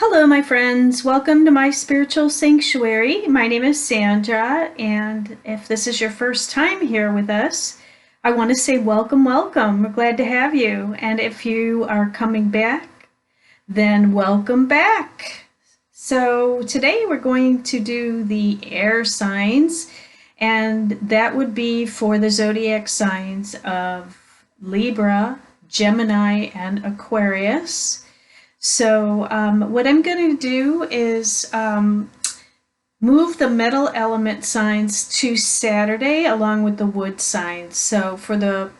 Hello, my friends. Welcome to my spiritual sanctuary. My name is Sandra, and if this is your first time here with us, I want to say welcome, welcome. We're glad to have you. And if you are coming back, then welcome back. So today we're going to do the air signs, and that would be for the zodiac signs of Libra, Gemini, and Aquarius. So what I'm going to do is move the metal element signs to Saturday along with the wood signs. So for the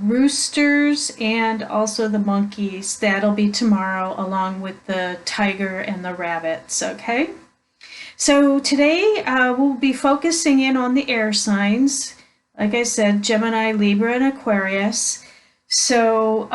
roosters and also the monkeys, that'll be tomorrow along with the tiger and the rabbits, okay? So today we'll be focusing in on the air signs. Like I said, Gemini, Libra, and Aquarius. So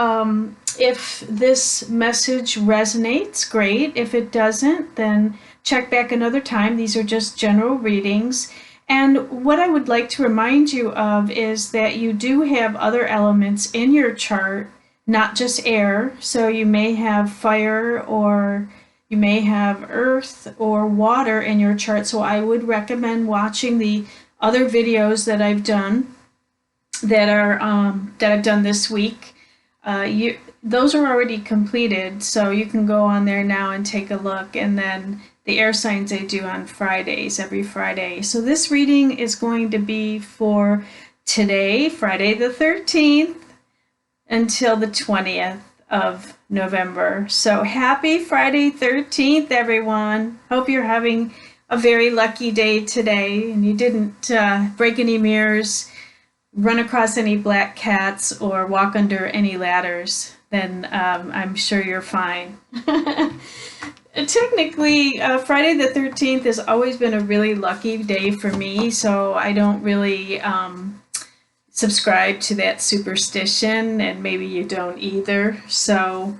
if this message resonates, great. If it doesn't, then check back another time. These are just general readings. And what I would like to remind you of is that you do have other elements in your chart, not just air. So you may have fire, or you may have earth or water in your chart. So I would recommend watching the other videos that I've done that I've done this week. Those are already completed, so you can go on there now and take a look. And then the air signs I do on Fridays, every Friday. So this reading is going to be for today, Friday the 13th, until the 20th of November. So happy Friday 13th, everyone. Hope you're having a very lucky day today and you didn't break any mirrors, run across any black cats, or walk under any ladders. Then I'm sure you're fine. Technically, Friday the 13th has always been a really lucky day for me, so I don't really subscribe to that superstition, and maybe you don't either. So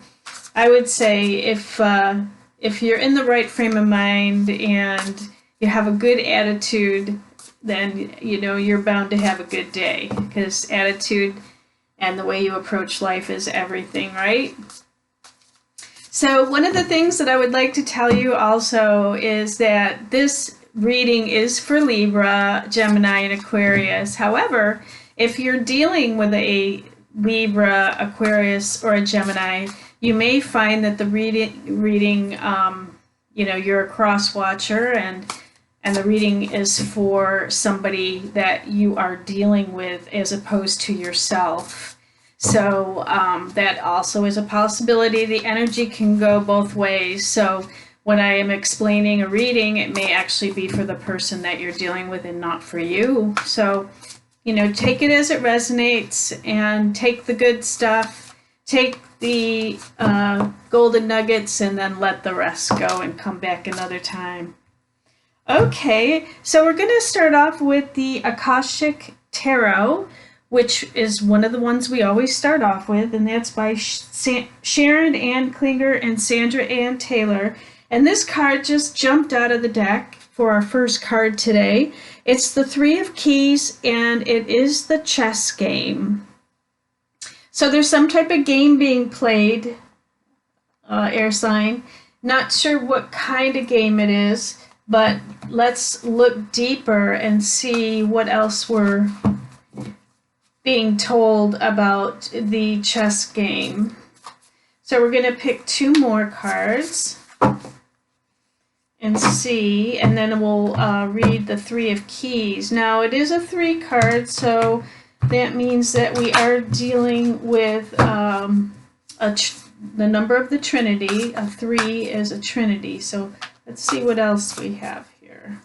I would say if you're in the right frame of mind and you have a good attitude, then you're bound to have a good day, because attitude and the way you approach life is everything, right? So one of the things that I would like to tell you also is that this reading is for Libra, Gemini, and Aquarius. However, if you're dealing with a Libra, Aquarius, or a Gemini, you may find that the reading you're a cross watcher, and the reading is for somebody that you are dealing with as opposed to yourself. So that also is a possibility. The energy can go both ways. So when I am explaining a reading, it may actually be for the person that you're dealing with and not for you. So, take it as it resonates, and take the good stuff, take the golden nuggets, and then let the rest go and come back another time. Okay, so we're going to start off with the Akashic Tarot, which is one of the ones we always start off with, and that's by Sharon Ann Klinger and Sandra Ann Taylor. And this card just jumped out of the deck for our first card today. It's the Three of Keys, and it is the chess game. So there's some type of game being played, air sign. Not sure what kind of game it is, but let's look deeper and see what else we're being told about the chess game. So we're going to pick two more cards and see, and then we'll read the Three of Keys. Now, it is a 3 card, so that means that we are dealing with the number of the Trinity. A 3 is a Trinity. So let's see what else we have here.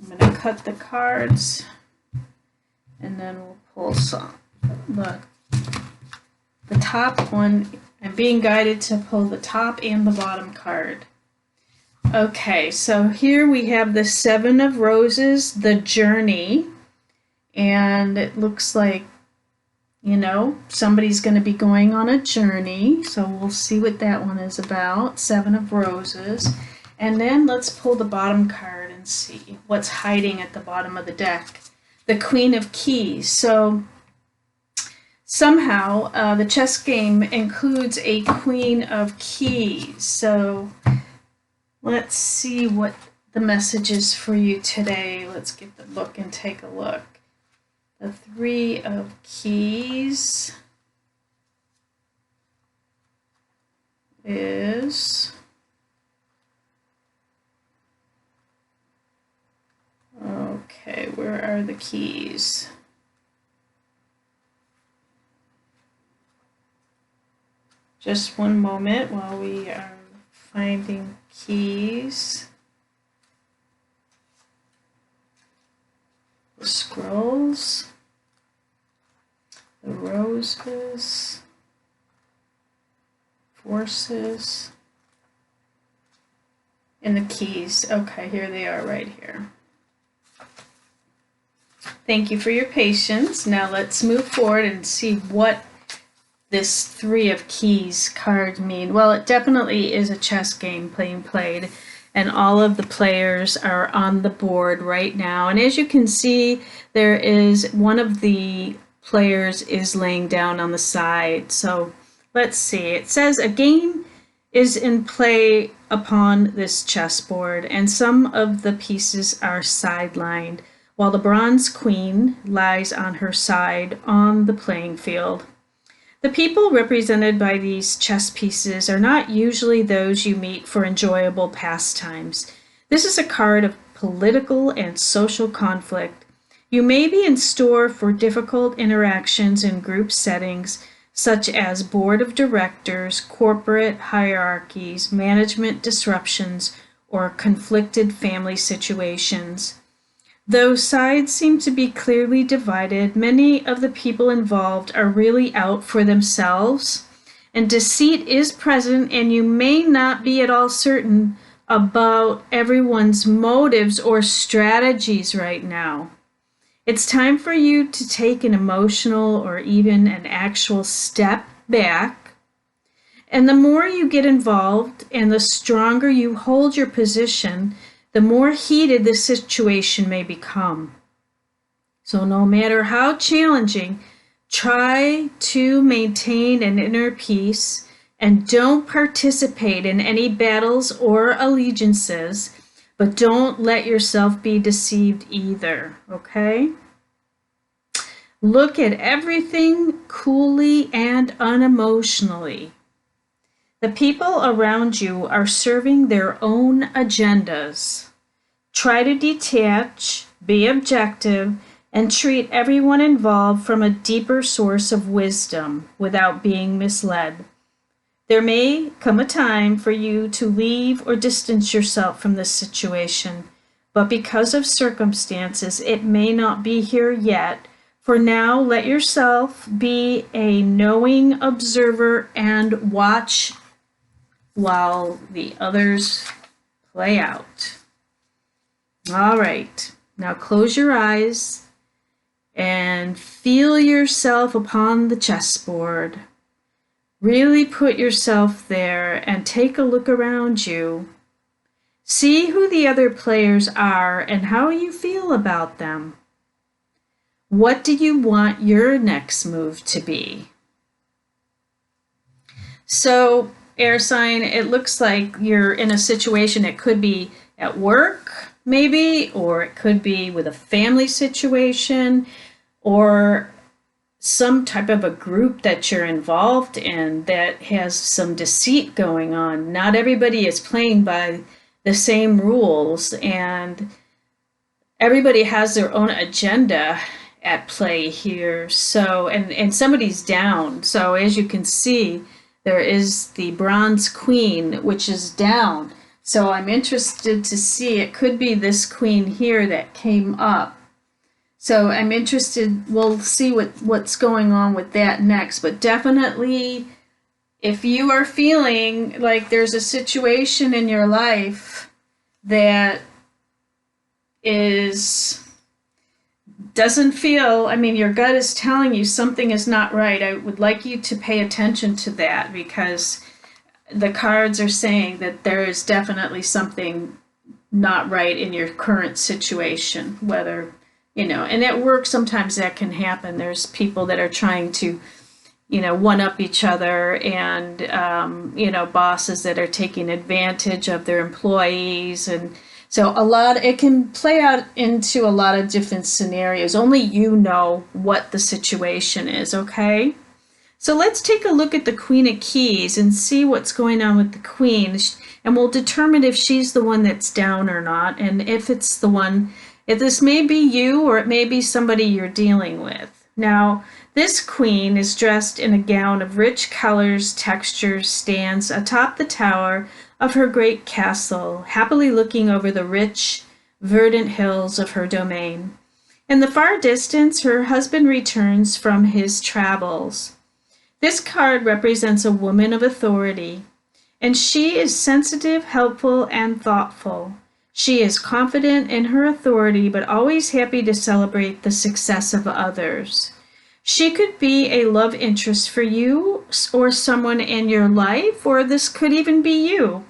I'm going to cut the cards, and then we'll pull some. The top one, I'm being guided to pull the top and the bottom card. Okay, so here we have the Seven of Roses, the Journey, and it looks like, somebody's going to be going on a journey, so we'll see what that one is about. Seven of Roses. And then let's pull the bottom card and see what's hiding at the bottom of the deck. The Queen of Keys. So somehow the chess game includes a Queen of Keys. So let's see what the message is for you today. Let's get the book and take a look. The Three of Keys is... Okay, where are the keys? Just one moment while we are finding keys. The scrolls, the roses, forces, and the keys. Okay, here they are right here. Thank you for your patience. Now let's move forward and see what this Three of Keys card mean. Well, it definitely is a chess game being played, and all of the players are on the board right now. And as you can see, there is one of the players is laying down on the side. So let's see. It says a game is in play upon this chessboard, and some of the pieces are sidelined, while the bronze queen lies on her side on the playing field. The people represented by these chess pieces are not usually those you meet for enjoyable pastimes. This is a card of political and social conflict. You may be in store for difficult interactions in group settings, such as board of directors, corporate hierarchies, management disruptions, or conflicted family situations. Though sides seem to be clearly divided, many of the people involved are really out for themselves, and deceit is present, and you may not be at all certain about everyone's motives or strategies right now. It's time for you to take an emotional or even an actual step back, and the more you get involved and the stronger you hold your position, the more heated the situation may become. So no matter how challenging, try to maintain an inner peace and don't participate in any battles or allegiances, but don't let yourself be deceived either, okay? Look at everything coolly and unemotionally. The people around you are serving their own agendas. Try to detach, be objective, and treat everyone involved from a deeper source of wisdom without being misled. There may come a time for you to leave or distance yourself from this situation, but because of circumstances, it may not be here yet. For now, let yourself be a knowing observer and watch while the others play out. All right, now close your eyes and feel yourself upon the chessboard. Really put yourself there and take a look around you. See who the other players are and how you feel about them. What do you want your next move to be? So, air sign, it looks like you're in a situation. It could be at work, maybe, or it could be with a family situation, or some type of a group that you're involved in that has some deceit going on. Not everybody is playing by the same rules, and everybody has their own agenda at play here. So, and somebody's down. So as you can see, there is the bronze queen, which is down. So I'm interested to see, it could be this queen here that came up. So I'm interested, we'll see what's going on with that next. But definitely, if you are feeling like there's a situation in your life that doesn't feel, I mean, your gut is telling you something is not right, I would like you to pay attention to that, because the cards are saying that there is definitely something not right in your current situation, whether, and at work sometimes that can happen. There's people that are trying to one up each other, and, bosses that are taking advantage of their employees. And so it can play out into a lot of different scenarios. Only you know what the situation is, okay? So let's take a look at the Queen of Keys and see what's going on with the Queen. And we'll determine if she's the one that's down or not. And if it's the one, if this may be you or it may be somebody you're dealing with. Now, this Queen is dressed in a gown of rich colors, textures, stands atop the tower of her great castle, happily looking over the rich, verdant hills of her domain. In the far distance, her husband returns from his travels. This card represents a woman of authority, and she is sensitive, helpful, and thoughtful. She is confident in her authority, but always happy to celebrate the success of others. She could be a love interest for you or someone in your life, or this could even be you.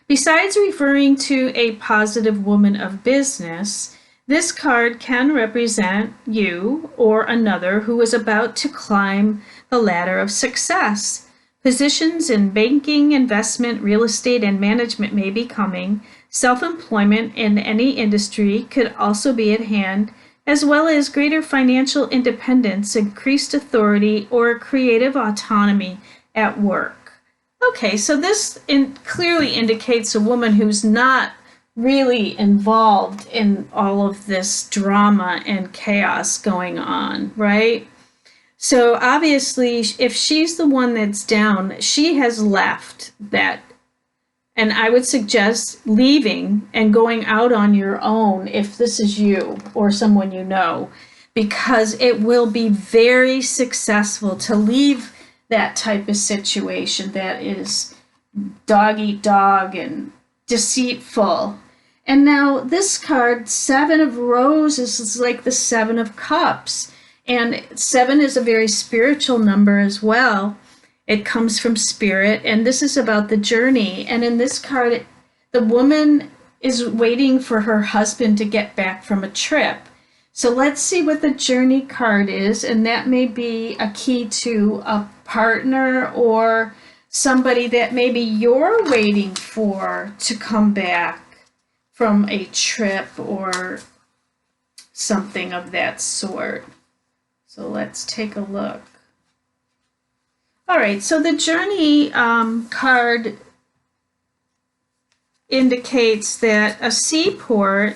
Besides referring to a positive woman of business, this card can represent you or another who is about to climb the ladder of success. Positions in banking, investment, real estate, and management may be coming. Self-employment in any industry could also be at hand, as well as greater financial independence, increased authority, or creative autonomy at work. Okay, so this clearly indicates a woman who's not really involved in all of this drama and chaos going on, right? So obviously, if she's the one that's down, she has left that. And I would suggest leaving and going out on your own if this is you or someone you know, because it will be very successful to leave that type of situation that is dog eat dog and deceitful. And now this card, Seven of Roses, is like the Seven of Cups. And 7 is a very spiritual number as well. It comes from spirit, and this is about the journey. And in this card, the woman is waiting for her husband to get back from a trip. So let's see what the journey card is, and that may be a key to a partner or somebody that maybe you're waiting for to come back from a trip or something of that sort. So let's take a look. All right, so the journey card indicates that a seaport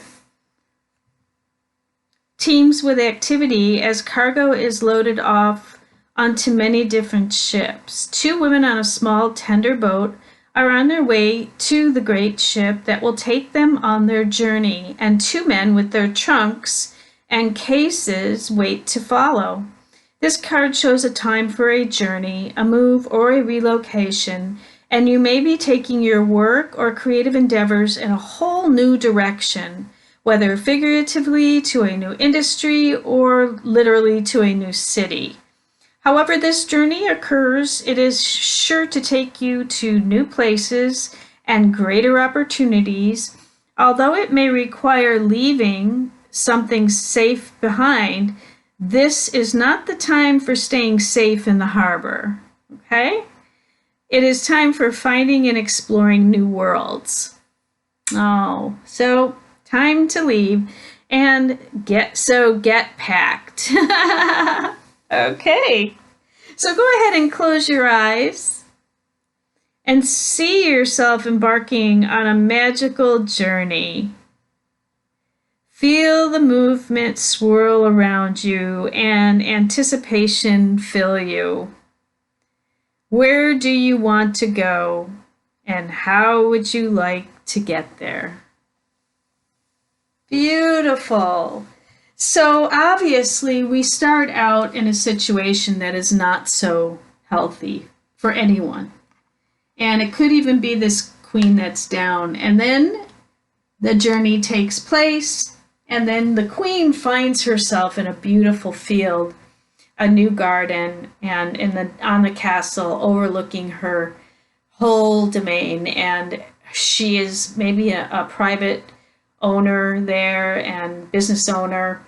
teems with activity as cargo is loaded off onto many different ships. 2 women on a small tender boat are on their way to the great ship that will take them on their journey, and 2 men with their trunks and cases wait to follow. This card shows a time for a journey, a move, or a relocation, and you may be taking your work or creative endeavors in a whole new direction, whether figuratively to a new industry or literally to a new city. However this journey occurs, it is sure to take you to new places and greater opportunities, although it may require leaving something safe behind. This is not the time for staying safe in the harbor, okay? It is time for finding and exploring new worlds. Oh, so time to leave and get packed. Okay, so go ahead and close your eyes and see yourself embarking on a magical journey. Feel the movement swirl around you and anticipation fill you. Where do you want to go, and how would you like to get there? Beautiful. So obviously we start out in a situation that is not so healthy for anyone. And it could even be this queen that's down. And then the journey takes place. And then the queen finds herself in a beautiful field, a new garden, and on the castle overlooking her whole domain. And she is maybe a private owner there and business owner.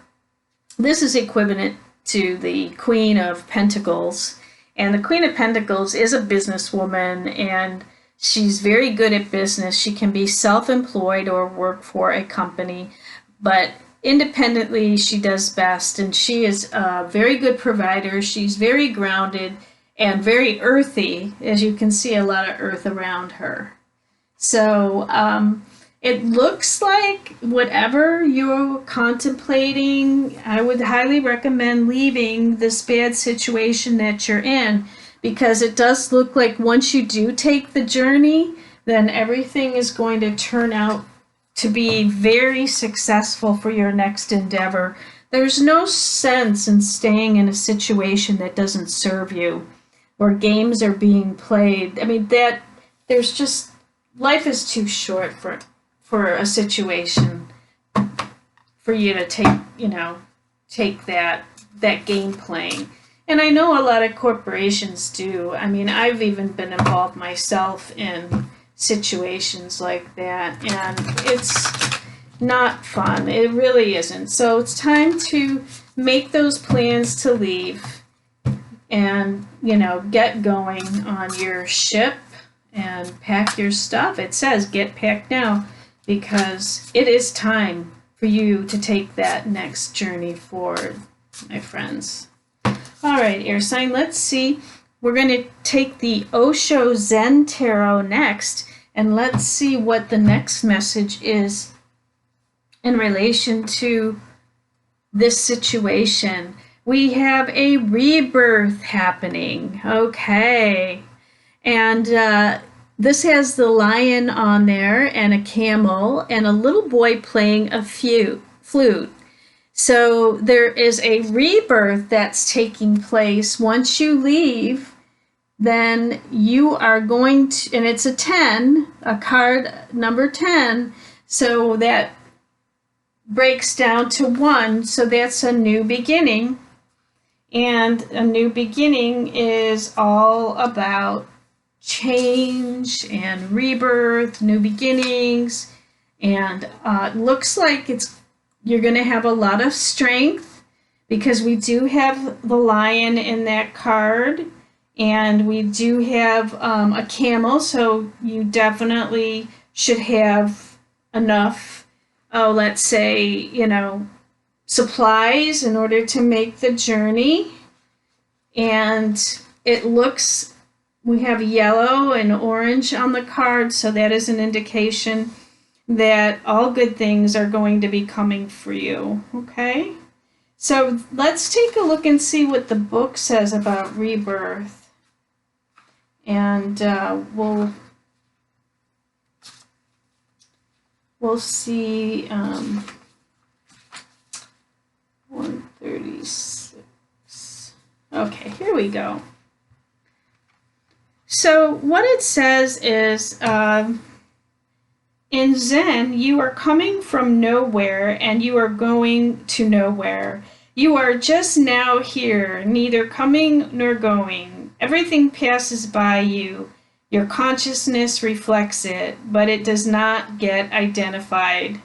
This is equivalent to the Queen of Pentacles. And the Queen of Pentacles is a businesswoman, and she's very good at business. She can be self-employed or work for a company, but independently she does best, and she is a very good provider. She's very grounded and very earthy. As you can see, a lot of earth around her. So it looks like whatever you're contemplating, I would highly recommend leaving this bad situation that you're in, because it does look like once you do take the journey, then everything is going to turn out to be very successful for your next endeavor. There's no sense in staying in a situation that doesn't serve you, where games are being played. I mean, there's just, life is too short for a situation for you to take that game playing. And I know a lot of corporations do. I mean, I've even been involved myself in situations like that, and it's not fun. It really isn't. So it's time to make those plans to leave and, get going on your ship and pack your stuff. It says get packed now, because it is time for you to take that next journey forward, my friends. All right, air sign, let's see. We're going to take the Osho Zen Tarot next, and let's see what the next message is in relation to this situation. We have a rebirth happening. Okay. And this has the lion on there and a camel and a little boy playing a flute. So there is a rebirth that's taking place. Once you leave, then you are going to, and it's a 10, a card number 10. So that breaks down to 1. So that's a new beginning. And a new beginning is all about change and rebirth, new beginnings, and looks like you're going to have a lot of strength, because we do have the lion in that card, and we do have a camel, so you definitely should have enough, let's say, supplies in order to make the journey. And it looks, we have yellow and orange on the card, so that is an indication that all good things are going to be coming for you, okay? So let's take a look and see what the book says about rebirth. And we'll see 136. Okay, here we go. So what it says is, in Zen, you are coming from nowhere and you are going to nowhere. You are just now here, neither coming nor going. Everything passes by you. Your consciousness reflects it, but it does not get identified.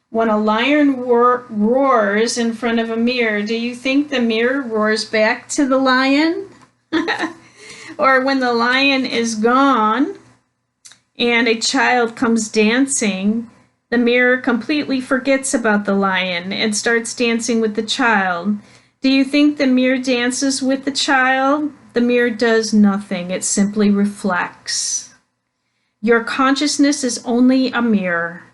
When a lion roars in front of a mirror, do you think the mirror roars back to the lion? Or when the lion is gone and a child comes dancing, the mirror completely forgets about the lion and starts dancing with the child. Do you think the mirror dances with the child? The mirror does nothing. It simply reflects. Your consciousness is only a mirror.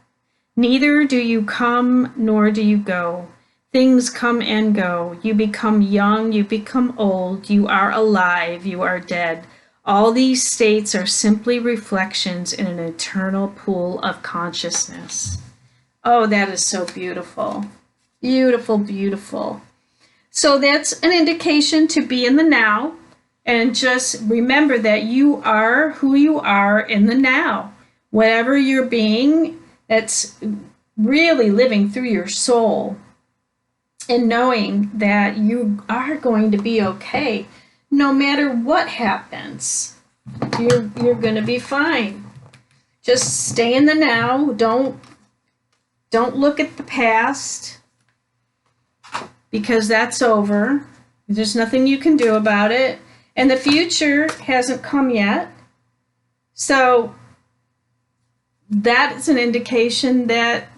Neither do you come nor do you go. Things come and go. You become young, you become old, you are alive, you are dead. All these states are simply reflections in an eternal pool of consciousness. Oh, that is so beautiful. Beautiful, beautiful. So that's an indication to be in the now, and just remember that you are who you are in the now. Whatever you're being, that's really living through your soul, and knowing that you are going to be okay no matter what happens. You're going to be fine. Just stay in the now. Don't look at the past, because that's over. There's nothing you can do about it. And the future hasn't come yet. So that is an indication that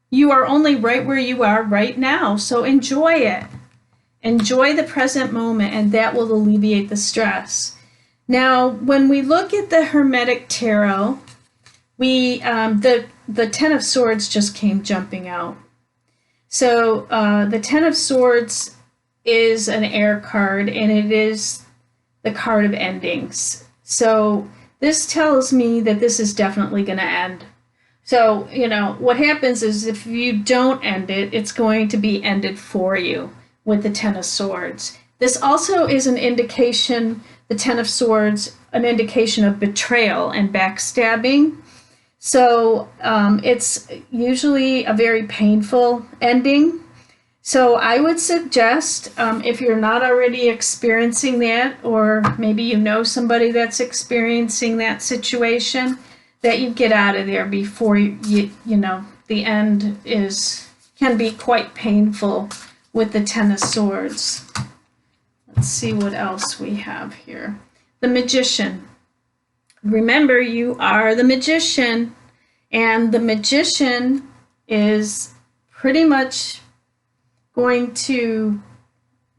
you are only right where you are right now. So enjoy it. Enjoy the present moment, and that will alleviate the stress. Now, when we look at the Hermetic Tarot, we the Ten of Swords just came jumping out. So the Ten of Swords is an air card, and it is the card of endings. So this tells me that this is definitely going to end. So, you know, what happens is if you don't end it, it's going to be ended for you with the Ten of Swords. This also is an indication, the Ten of Swords, an indication of betrayal and backstabbing. So it's usually a very painful ending. So I would suggest, if you're not already experiencing that, or maybe you know somebody that's experiencing that situation, that you get out of there before you know, the end can be quite painful with the Ten of Swords. Let's see what else we have here. The Magician. Remember, you are the magician, and the magician is pretty much going to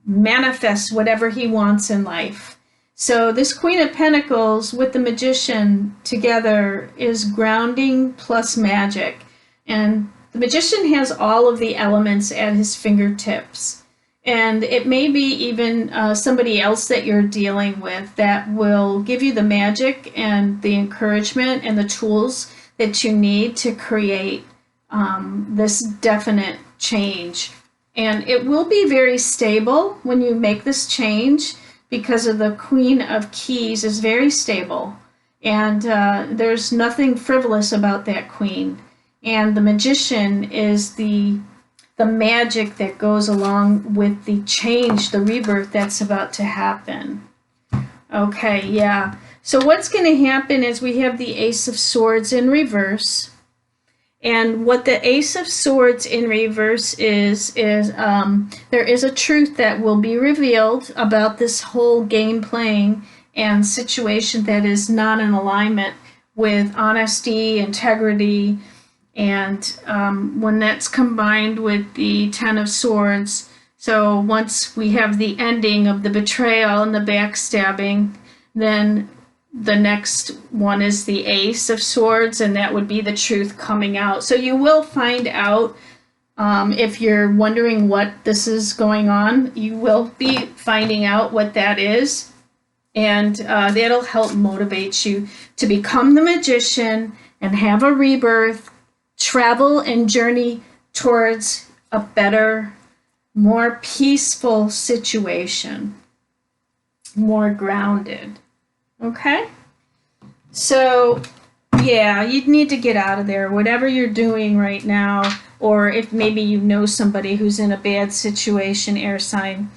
manifest whatever he wants in life. So this Queen of Pentacles with the Magician together is grounding plus magic. And the Magician has all of the elements at his fingertips. And it may be even somebody else that you're dealing with that will give you the magic and the encouragement and the tools that you need to create this definite change. And it will be very stable when you make this change, because of the Queen of Keys is very stable. And there's nothing frivolous about that Queen. And the Magician is the magic that goes along with the change, the rebirth that's about to happen. Okay, yeah. So what's going to happen is we have the Ace of Swords in reverse. And what the Ace of Swords in reverse is there is a truth that will be revealed about this whole game playing and situation that is not in alignment with honesty, integrity, and when that's combined with the Ten of Swords, so once we have the ending of the betrayal and the backstabbing, then the next one is the Ace of Swords, and that would be the truth coming out. So you will find out, if you're wondering what this is going on, you will be finding out what that is, and that'll help motivate you to become the magician and have a rebirth, travel and journey towards a better, more peaceful situation, more grounded. Okay? So, yeah, you need to get out of there, whatever you're doing right now, or if maybe you know somebody who's in a bad situation, air sign,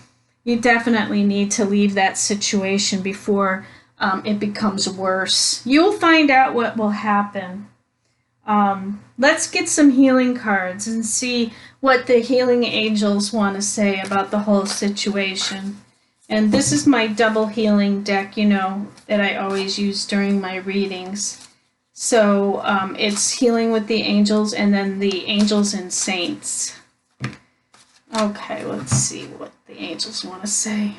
you definitely need to leave that situation before it becomes worse. You'll find out what will happen. Let's get some healing cards and see what the healing angels want to say about the whole situation. And this is my double healing deck, you know, that I always use during my readings. So it's healing with the angels and then the angels and saints. Okay, let's see what the angels want to say.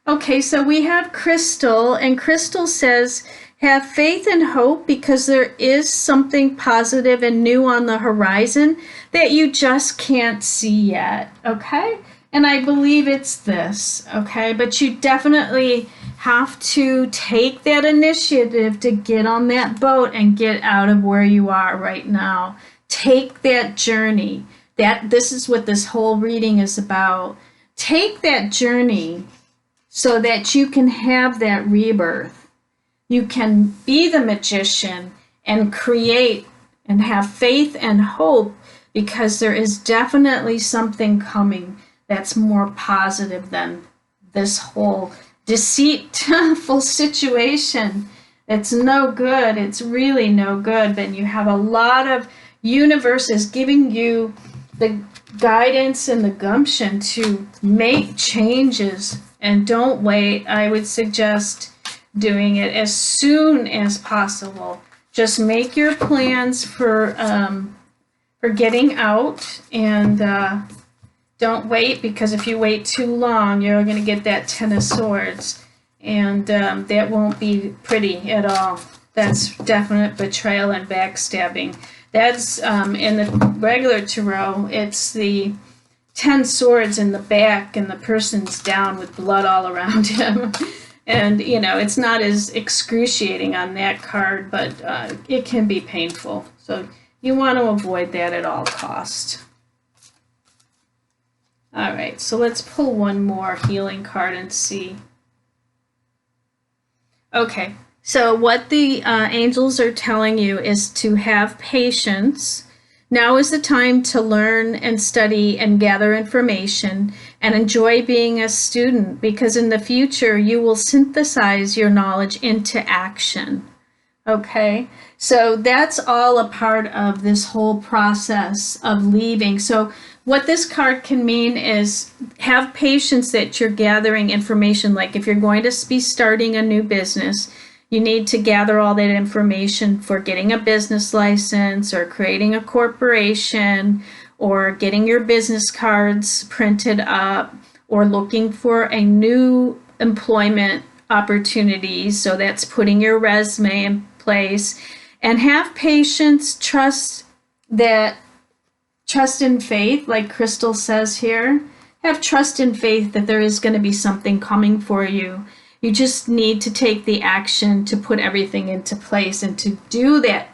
Okay, so we have Crystal, and Crystal says, have faith and hope because there is something positive and new on the horizon that you just can't see yet, okay? And I believe it's this, okay? But you definitely have to take that initiative to get on that boat and get out of where you are right now. Take that journey. This is what this whole reading is about. Take that journey so that you can have that rebirth. You can be the magician and create and have faith and hope, because there is definitely something coming that's more positive than this whole deceitful situation. It's no good. It's really no good. But you have a lot of universes giving you the guidance and the gumption to make changes and don't wait. I would suggest doing it as soon as possible. Just make your plans for getting out, and don't wait, because if you wait too long, you're going to get that Ten of Swords, and that won't be pretty at all. That's definite betrayal and backstabbing. That's in the regular tarot, it's the 10 swords in the back, and the person's down with blood all around him. And, you know, it's not as excruciating on that card, but it can be painful. So you want to avoid that at all costs. All right, so let's pull one more healing card and see. Okay, so what the angels are telling you is to have patience. Now is the time to learn and study and gather information and enjoy being a student, because in the future you will synthesize your knowledge into action. Okay, so that's all a part of this whole process of leaving. So what this card can mean is have patience that you're gathering information. Like if you're going to be starting a new business, you need to gather all that information for getting a business license or creating a corporation or getting your business cards printed up or looking for a new employment opportunity. So that's putting your resume in place. And have patience, trust and faith, like Crystal says here. Have trust and faith that there is going to be something coming for you. You just need to take the action to put everything into place and to do that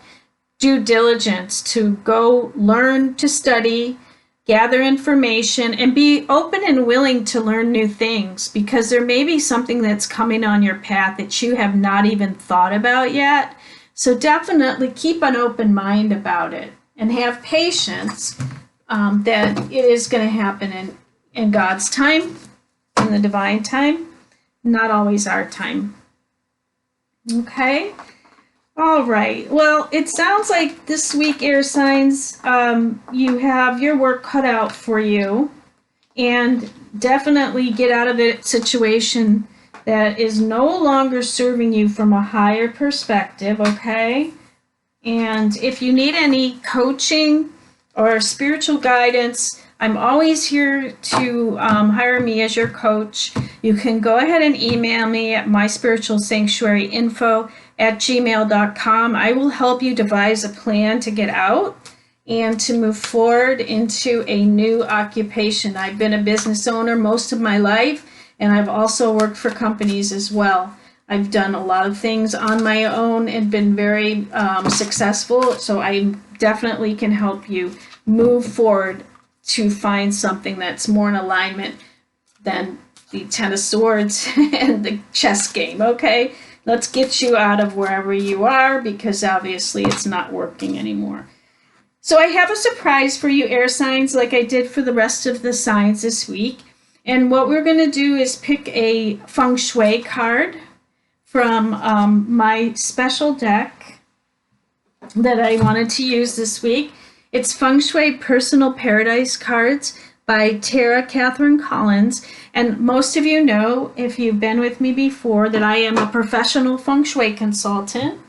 due diligence, to go learn, to study, gather information, and be open and willing to learn new things, because there may be something that's coming on your path that you have not even thought about yet. So definitely keep an open mind about it and have patience that it is going to happen in God's time, in the divine time. Not always our time. Okay. All right. Well, it sounds like this week, air signs, you have your work cut out for you, and definitely get out of a situation that is no longer serving you from a higher perspective. Okay. And if you need any coaching or spiritual guidance, I'm always here to hire me as your coach. You can go ahead and email me at myspiritualsanctuaryinfo@gmail.com. I will help you devise a plan to get out and to move forward into a new occupation. I've been a business owner most of my life, and I've also worked for companies as well. I've done a lot of things on my own and been very successful, so I definitely can help you move forward to find something that's more in alignment than the Ten of Swords and the chess game. Okay, let's get you out of wherever you are, because obviously it's not working anymore. So I have a surprise for you, air signs, like I did for the rest of the signs this week. And what we're going to do is pick a Feng Shui card from my special deck that I wanted to use this week. It's Feng Shui Personal Paradise Cards by Tara Catherine Collins. And most of you know, if you've been with me before, that I am a professional Feng Shui consultant.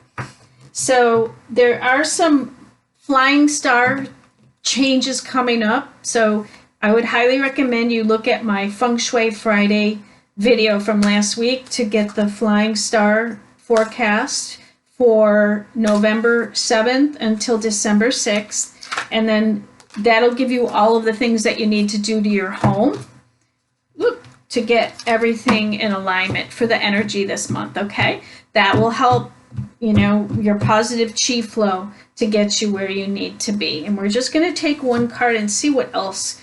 So there are some flying star changes coming up. So I would highly recommend you look at my Feng Shui Friday video from last week to get the flying star forecast for November 7th until December 6th. And then that'll give you all of the things that you need to do to your home to get everything in alignment for the energy this month, okay? That will help, you know, your positive chi flow to get you where you need to be. And we're just going to take one card and see what else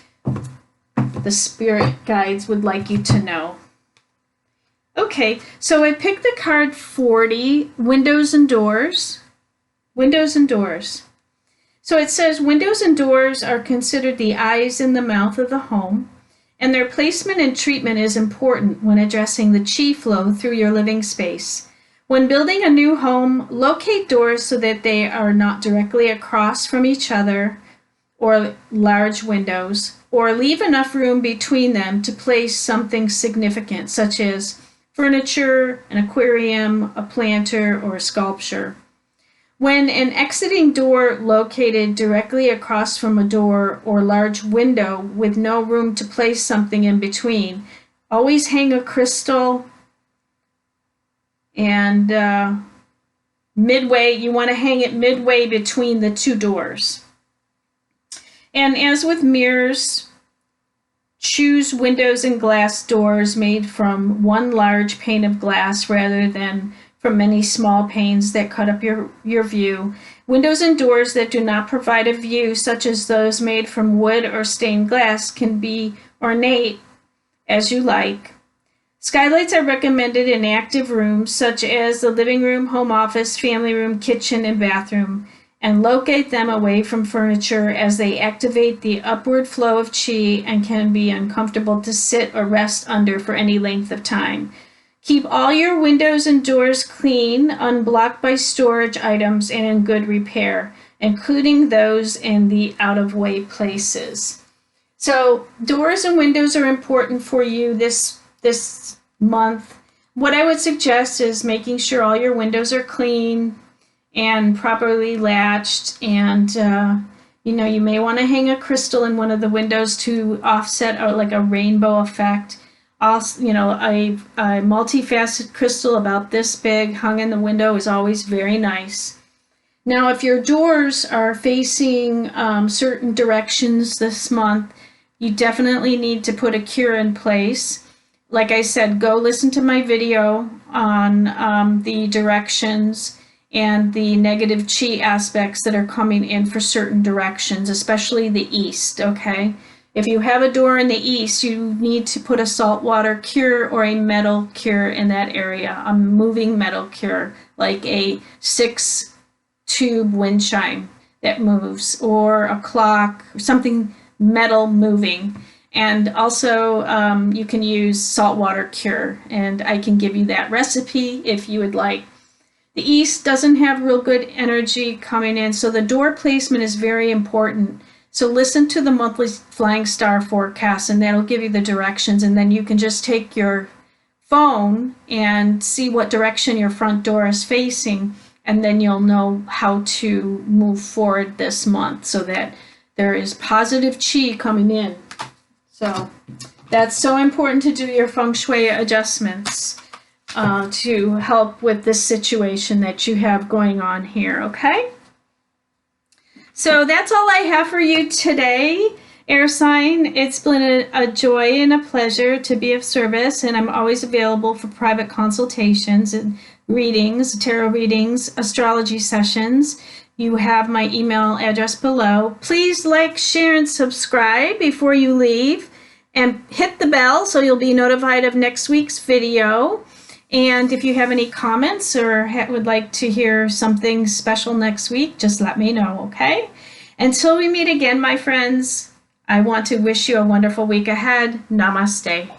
the spirit guides would like you to know. Okay, so I picked the card 40, Windows and Doors. Windows and Doors. So it says windows and doors are considered the eyes and the mouth of the home, and their placement and treatment is important when addressing the chi flow through your living space. When building a new home, locate doors so that they are not directly across from each other or large windows, or leave enough room between them to place something significant, such as furniture, an aquarium, a planter, or a sculpture. When an exiting door located directly across from a door or large window with no room to place something in between, always hang a crystal, and midway, you want to hang it midway between the two doors. And as with mirrors, choose windows and glass doors made from one large pane of glass rather than from many small panes that cut up your view. Windows and doors that do not provide a view, such as those made from wood or stained glass, can be ornate as you like. Skylights are recommended in active rooms such as the living room, home office, family room, kitchen, and bathroom, and locate them away from furniture as they activate the upward flow of chi and can be uncomfortable to sit or rest under for any length of time. Keep all your windows and doors clean, unblocked by storage items, and in good repair, including those in the out-of-way places. So doors and windows are important for you this month. What I would suggest is making sure all your windows are clean and properly latched, and you may want to hang a crystal in one of the windows to offset like a rainbow effect. Also, a multifaceted crystal about this big hung in the window is always very nice. Now, if your doors are facing certain directions this month, you definitely need to put a cure in place. Like I said, go listen to my video on the directions and the negative chi aspects that are coming in for certain directions, especially the east, okay? If you have a door in the east, you need to put a saltwater cure or a metal cure in that area, a moving metal cure, like a 6-tube wind chime that moves, or a clock, or something metal moving. And also, you can use saltwater cure, and I can give you that recipe if you would like. The east doesn't have real good energy coming in, so the door placement is very important. So listen to the monthly flying star forecast, and that'll give you the directions, and then you can just take your phone and see what direction your front door is facing, and then you'll know how to move forward this month so that there is positive chi coming in. So that's so important to do your feng shui adjustments to help with this situation that you have going on here, okay? So that's all I have for you today, air sign. It's been a joy and a pleasure to be of service, and I'm always available for private consultations and readings, tarot readings, astrology sessions. You have my email address below. Please like, share, and subscribe before you leave, and hit the bell so you'll be notified of next week's video. And if you have any comments or would like to hear something special next week, just let me know, okay? Until we meet again, my friends, I want to wish you a wonderful week ahead. Namaste.